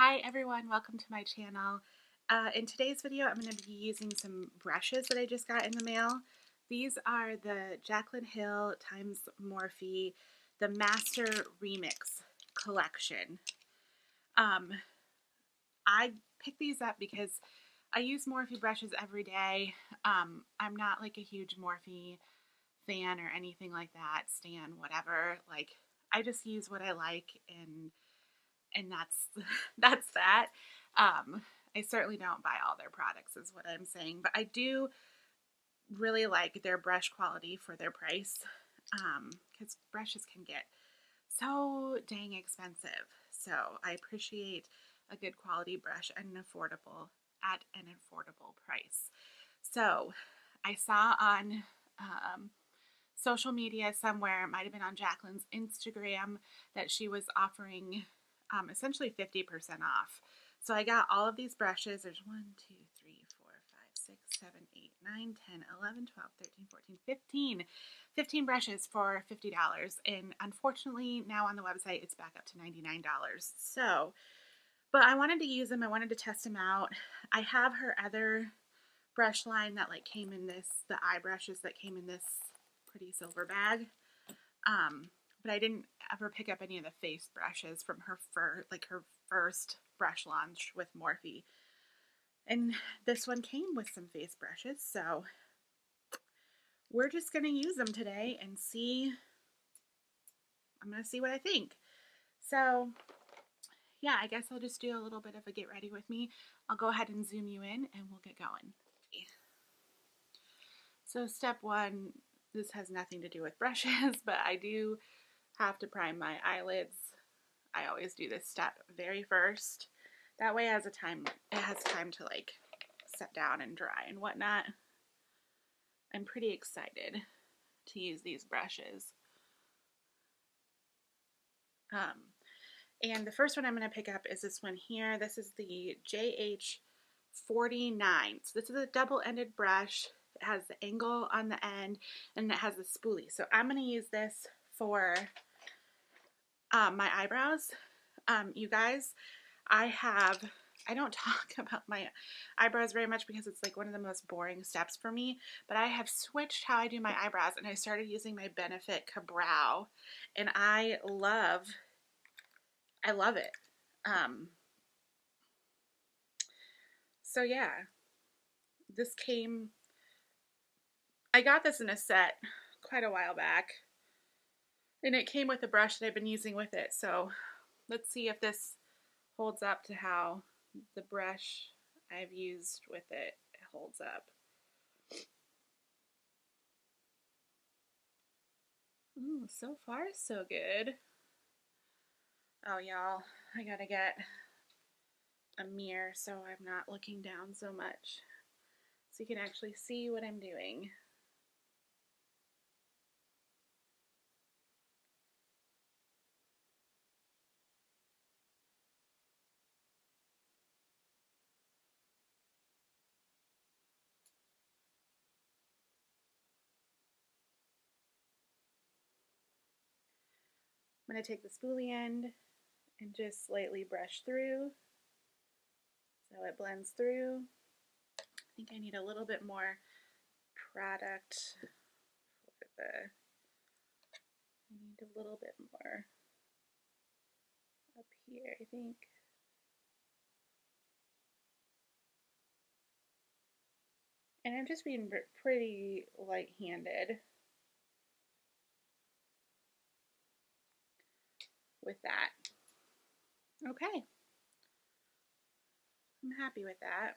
Hi everyone, welcome to my channel. In today's video I'm going to be using some brushes that I just got in the mail. These are the Jaclyn Hill x Morphe, the Master Remix collection. I picked these up because I use Morphe brushes every day. I'm not like a huge Morphe fan or anything like that, stan, whatever. Like, I just use what I like and that's that. I certainly don't buy all their products is what I'm saying, but I do really like their brush quality for their price, because brushes can get so dang expensive. So I appreciate a good quality brush at an affordable price. So I saw on social media somewhere, it might have been on Jaclyn's Instagram, that she was offering essentially 50% off. So I got all of these brushes. There's 1, 2, 3, 4, 5, 6, 7, 8, 9, 10, 11, 12, 13, 14, 15 brushes for $50. And unfortunately, now on the website, it's back up to $99. So, but I wanted to use them. I wanted to test them out. I have her other brush line that like came in this, the eye brushes that came in this pretty silver bag. But I didn't ever pick up any of the face brushes from her her first brush launch with Morphe. And this one came with some face brushes, so we're just going to use them today and see. I'm going to see what I think. So yeah, I guess I'll just do a little bit of a get ready with me. I'll go ahead and zoom you in and we'll get going. So step one, this has nothing to do with brushes, but I do have to prime my eyelids. I always do this step very first. That way it has time to like set down and dry and whatnot. I'm pretty excited to use these brushes. And the first one I'm going to pick up is this one here. This is the JH49. So this is a double-ended brush. It has the angle on the end and it has the spoolie. So I'm going to use this for my eyebrows. You guys, I don't talk about my eyebrows very much because it's like one of the most boring steps for me, but I have switched how I do my eyebrows and I started using my Benefit Ka-Brow and I love it. So yeah, I got this in a set quite a while back and it came with a brush that I've been using with it. So let's see if this holds up to how the brush I've used with it holds up. Ooh, so far so good. Oh y'all, I gotta get a mirror so I'm not looking down so much so you can actually see what I'm doing. I'm going to take the spoolie end and just slightly brush through so it blends through. I think I need a little bit more product for I need a little bit more up here, I think. And I'm just being pretty light-handed with that. Okay. I'm happy with that.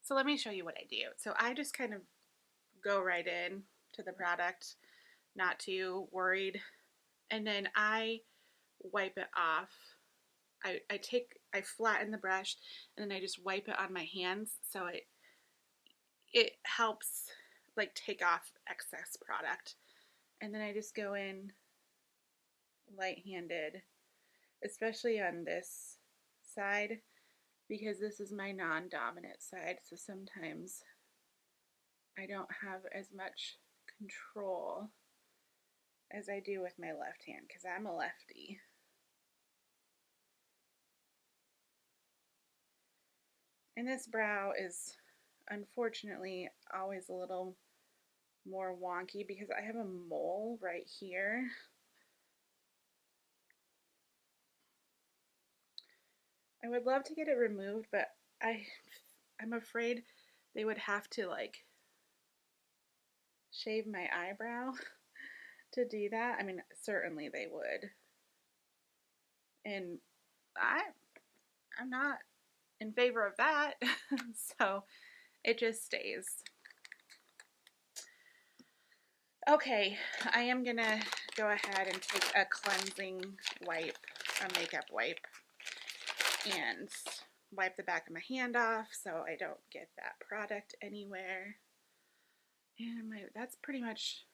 So let me show you what I do. So I just kind of go right in to the product, not too worried. And then I wipe it off. I flatten the brush and then I just wipe it on my hands so it helps like take off excess product. And then I just go in light-handed, especially on this side because this is my non-dominant side, so sometimes I don't have as much control as I do with my left hand, because I'm a lefty. And this brow is unfortunately always a little more wonky because I have a mole right here. I would love to get it removed, but I'm afraid they would have to like shave my eyebrow to do that. I mean, certainly they would. And I'm not in favor of that. So it just stays. Okay, I am gonna go ahead and take a cleansing wipe, a makeup wipe, and wipe the back of my hand off so I don't get that product anywhere. And that's pretty much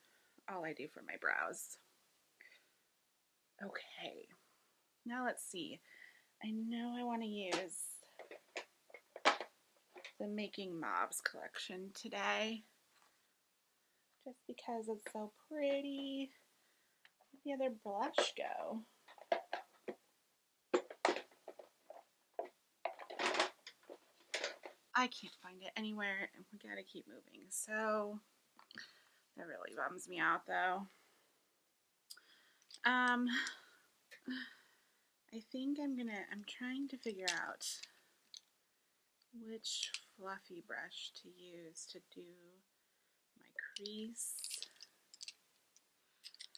all I do for my brows. Okay, now let's see. I know I want to use the Making Mobs collection today, just because it's so pretty. Where'd the other blush go? I can't find it anywhere, and we gotta keep moving. So that really bums me out, though. I think I'm trying to figure out which fluffy brush to use to do my crease.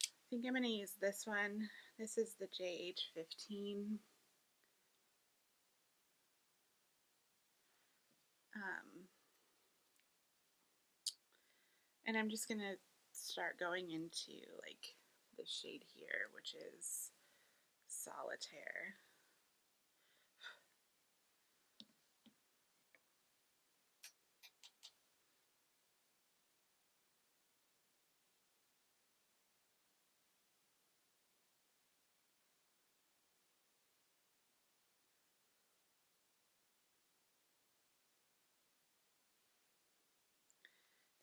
I think I'm gonna use this one. This is the JH15. And I'm just gonna start going into like the shade here, which is Solitaire.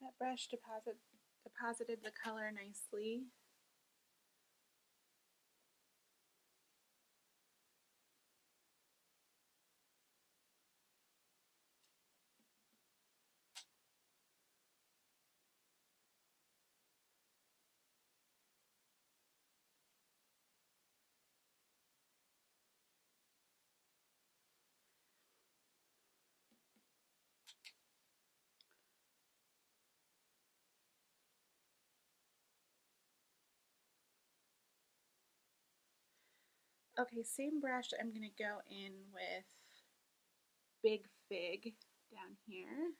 That brush deposited the color nicely. Okay, same brush. I'm going to go in with Big Fig down here.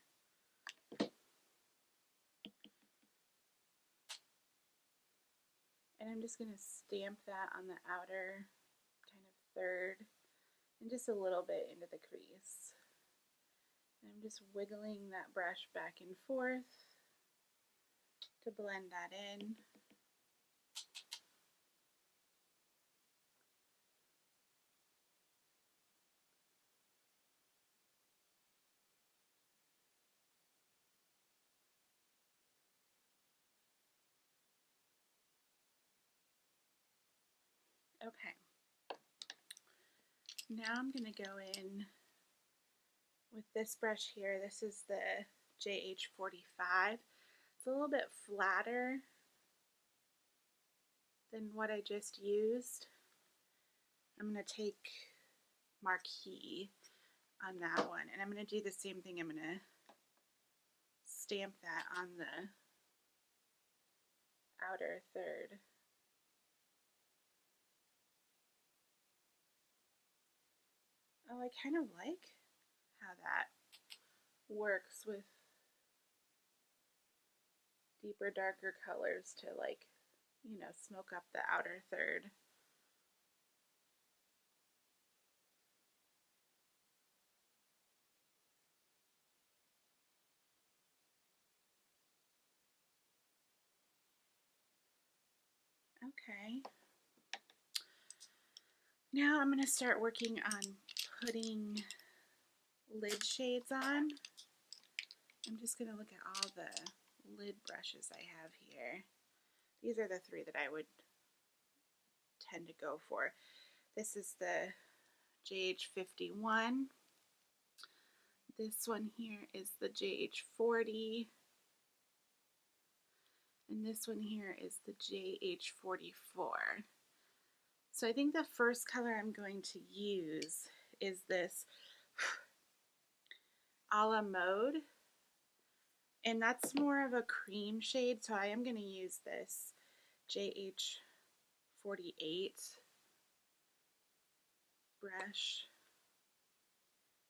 And I'm just going to stamp that on the outer kind of third and just a little bit into the crease. And I'm just wiggling that brush back and forth to blend that in. Okay, now I'm going to go in with this brush here. This is the JH45. It's a little bit flatter than what I just used. I'm going to take Marquee on that one, and I'm going to do the same thing. I'm going to stamp that on the outer third. Oh, I kind of like how that works with deeper, darker colors to, like, you know, smoke up the outer third. Okay. Now I'm going to start working on putting lid shades on. I'm just going to look at all the lid brushes I have here. These are the three that I would tend to go for. This is the JH51. This one here is the JH40. And this one here is the JH44. So I think the first color I'm going to use is this a la mode. And that's more of a cream shade, so I am going to use this JH48 brush,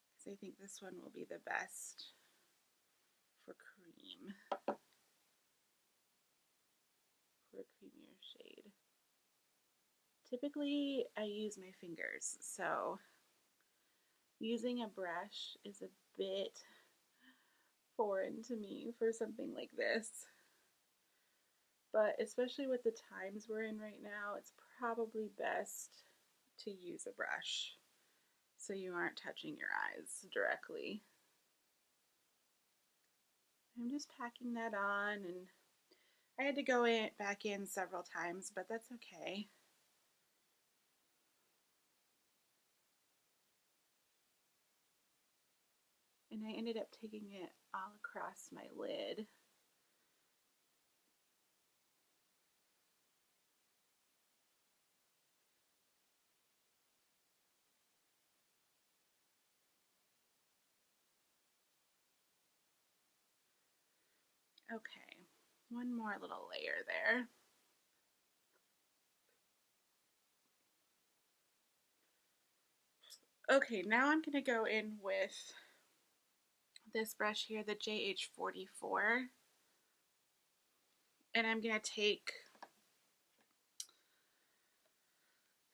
because I think this one will be the best for cream, for a creamier shade. Typically, I use my fingers, so using a brush is a bit foreign to me for something like this. But especially with the times we're in right now, it's probably best to use a brush so you aren't touching your eyes directly. I'm just packing that on, and I had to go back in several times, but that's okay. And I ended up taking it all across my lid. Okay, one more little layer there. Okay, now I'm going to go in with this brush here, the JH44. And I'm going to take,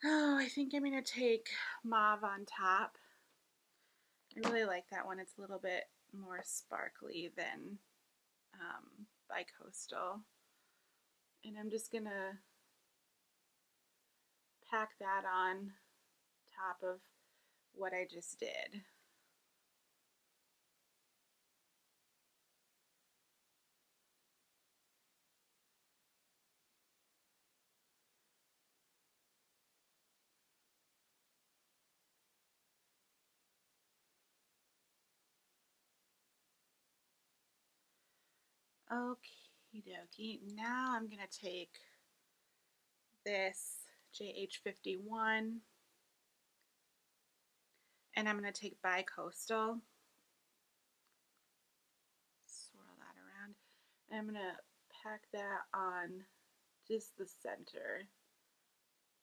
I think I'm going to take Mauve on top. I really like that one. It's a little bit more sparkly than Bicoastal. And I'm just going to pack that on top of what I just did. Okie dokie. Now I'm going to take this JH51 and I'm going to take Bicoastal, swirl that around, and I'm going to pack that on just the center,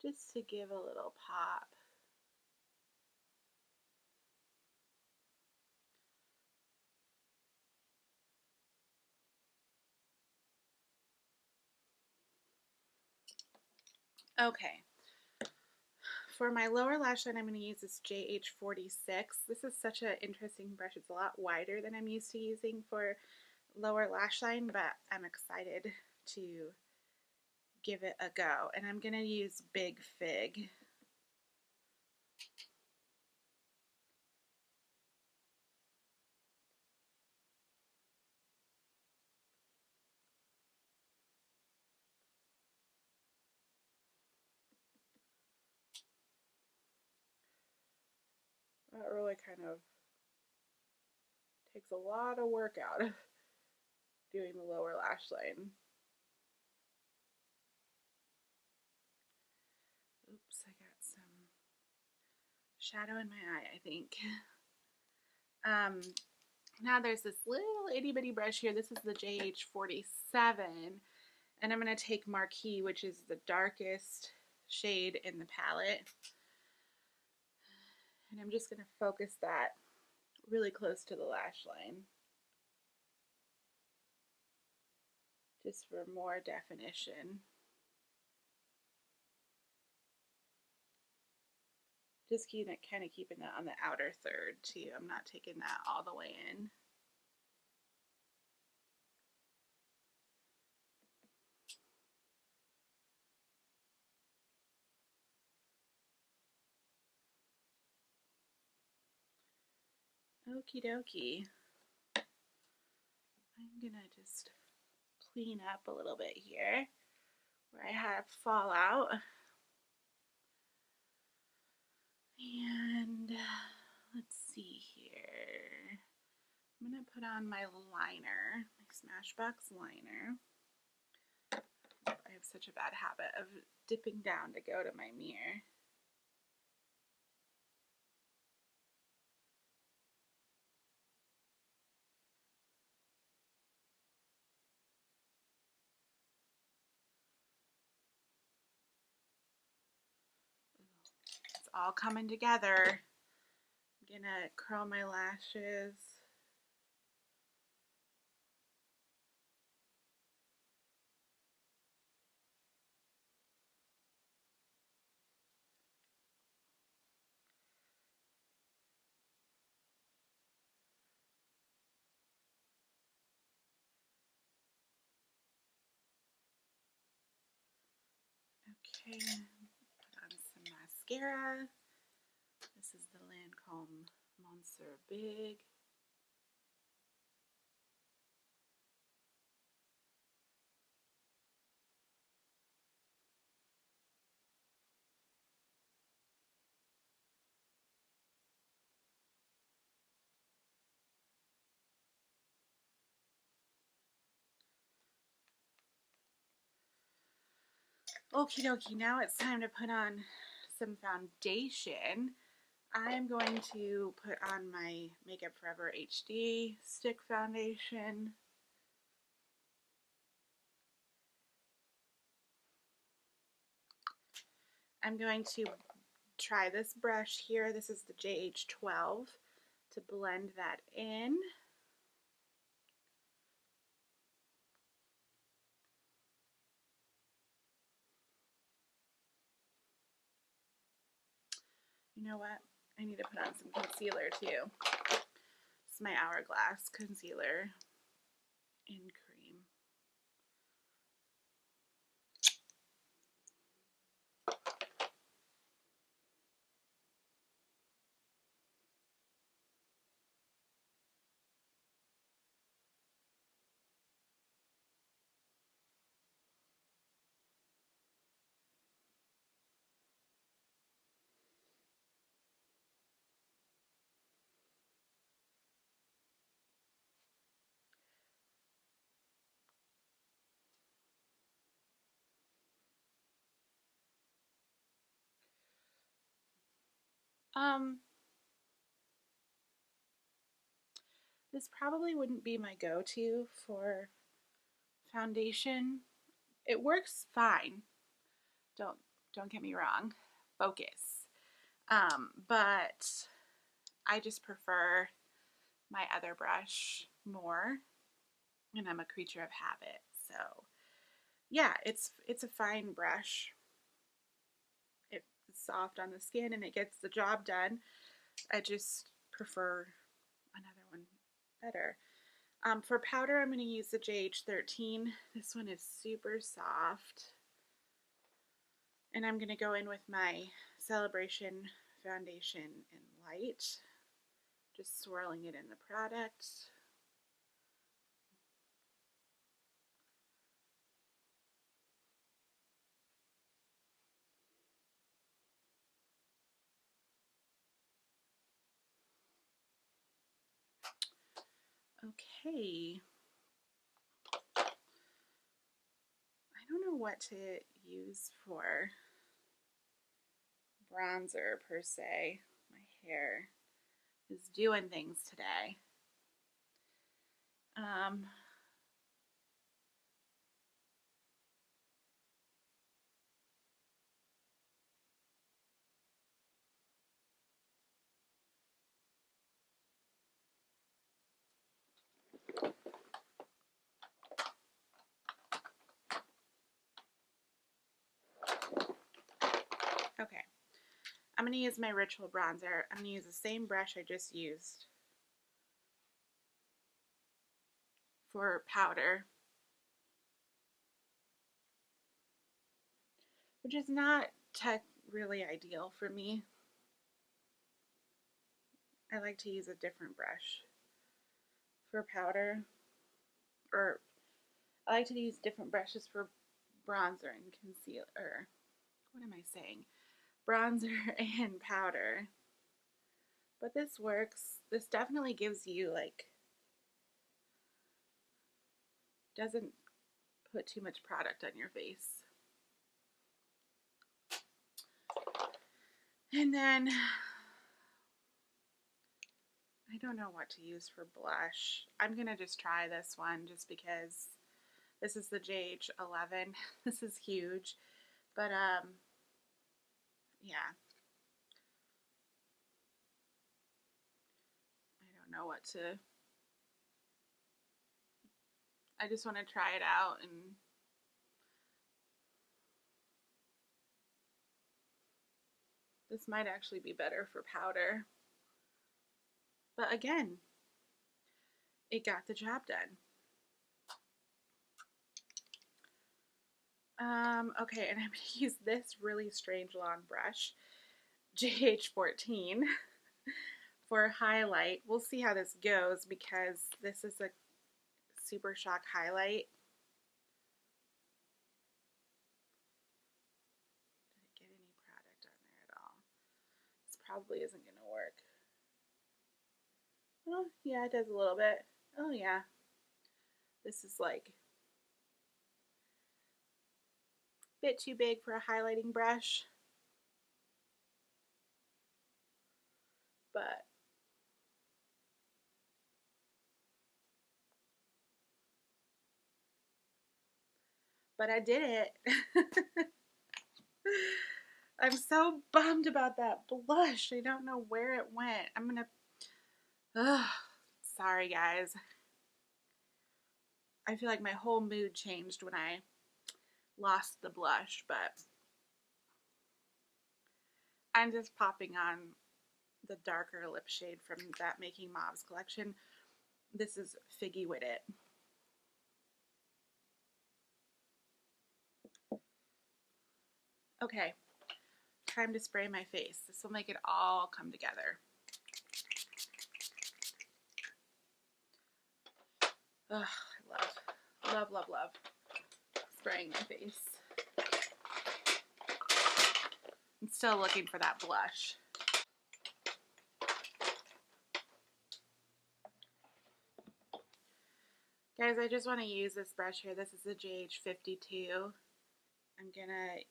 just to give a little pop. Okay, for my lower lash line, I'm going to use this JH46. This is such an interesting brush. It's a lot wider than I'm used to using for lower lash line, but I'm excited to give it a go. And I'm going to use Big Fig. That really kind of takes a lot of work out of doing the lower lash line. Oops, I got some shadow in my eye, I think. Now there's this little itty bitty brush here. This is the JH47, and I'm going to take Marquee, which is the darkest shade in the palette, and I'm just going to focus that really close to the lash line, just for more definition. Just kind of keeping that on the outer third too. I'm not taking that all the way in. Okie dokie. I'm gonna just clean up a little bit here where I have fallout. And let's see here. I'm going to put on my liner, my Smashbox liner. I have such a bad habit of dipping down to go to my mirror. It's all coming together. I'm gonna curl my lashes. Okay, put on some mascara. This is the Lancome Monsieur Big. Okie dokie, now it's time to put on some foundation. I'm going to put on my Makeup Forever HD stick foundation. I'm going to try this brush here. This is the JH12 to blend that in. You know what? I need to put on some concealer too. It's my Hourglass concealer in cream. This probably wouldn't be my go-to for foundation. It works fine. Don't get me wrong. Focus. But I just prefer my other brush more, and I'm a creature of habit. So yeah, it's a fine brush. It's soft on the skin and it gets the job done. I just prefer another one better. For powder, I'm going to use the JH13. This one is super soft. And I'm going to go in with my Celebration foundation in light. Just swirling it in the product. Okay. I don't know what to use for bronzer per se. My hair is doing things today. Okay, I'm going to use my Ritual bronzer. I'm going to use the same brush I just used for powder, which is not really ideal for me. I like to use a different brush for powder, or I like to use different brushes for bronzer and concealer. What am I saying? Bronzer and powder. But this works. This definitely gives you, like, doesn't put too much product on your face. And then I don't know what to use for blush. I'm going to just try this one just because this is the JH11. This is huge. But, yeah. I don't know what to... I just want to try it out, and this might actually be better for powder. But again, it got the job done. Okay, and I'm going to use this really strange long brush, JH14, for highlight. We'll see how this goes because this is a Super Shock highlight. Did it get any product on there at all? This probably isn't going to work. Oh, yeah, it does a little bit. Oh, yeah. This is like a bit too big for a highlighting brush. But I did it. I'm so bummed about that blush. I don't know where it went. I'm gonna... sorry, guys. I feel like my whole mood changed when I lost the blush, but I'm just popping on the darker lip shade from that Making Mauves collection. This is Figgy With It. Okay, time to spray my face. This will make it all come together. Ugh, I love spraying my face. I'm still looking for that blush. Guys, I just want to use this brush here. This is the JH52. I'm gonna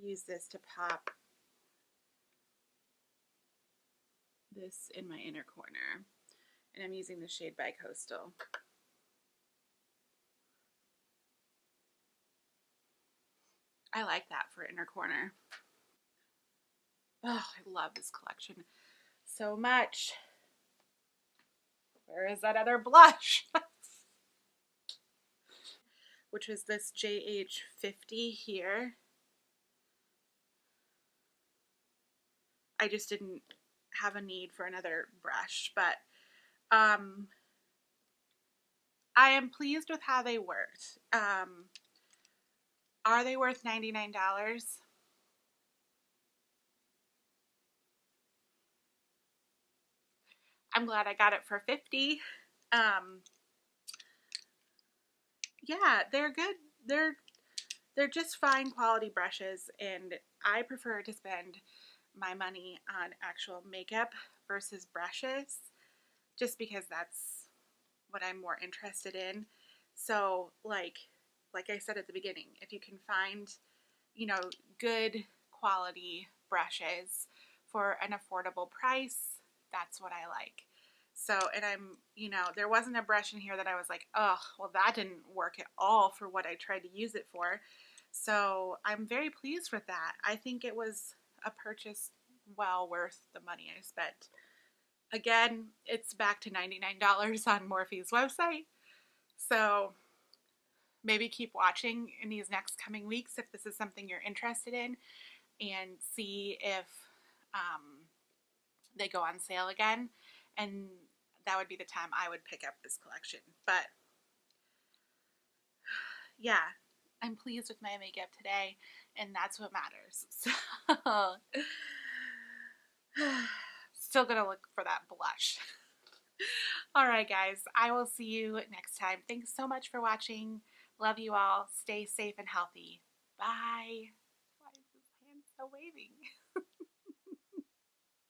use this to pop this in my inner corner. And I'm using the shade Bi-Coastal. I like that for inner corner. Oh, I love this collection so much. Where is that other blush? Which is this JH50 here. I just didn't have a need for another brush, but I am pleased with how they worked. Are they worth $99? I'm glad I got it for $50. Yeah, they're good. They're just fine quality brushes, and I prefer to spend my money on actual makeup versus brushes, just because that's what I'm more interested in. So, like I said at the beginning, if you can find, you know, good quality brushes for an affordable price, that's what I like. So, and I'm, you know, there wasn't a brush in here that I was like, oh, well, that didn't work at all for what I tried to use it for. So I'm very pleased with that. I think it was a purchase well worth the money I spent. Again, it's back to $99 on Morphe's website. So maybe keep watching in these next coming weeks if this is something you're interested in, and see if they go on sale again. And that would be the time I would pick up this collection. But yeah, I'm pleased with my makeup today, and that's what matters. So, still gonna look for that blush. All right, guys, I will see you next time. Thanks so much for watching. Love you all. Stay safe and healthy. Bye. Why is this hand so waving?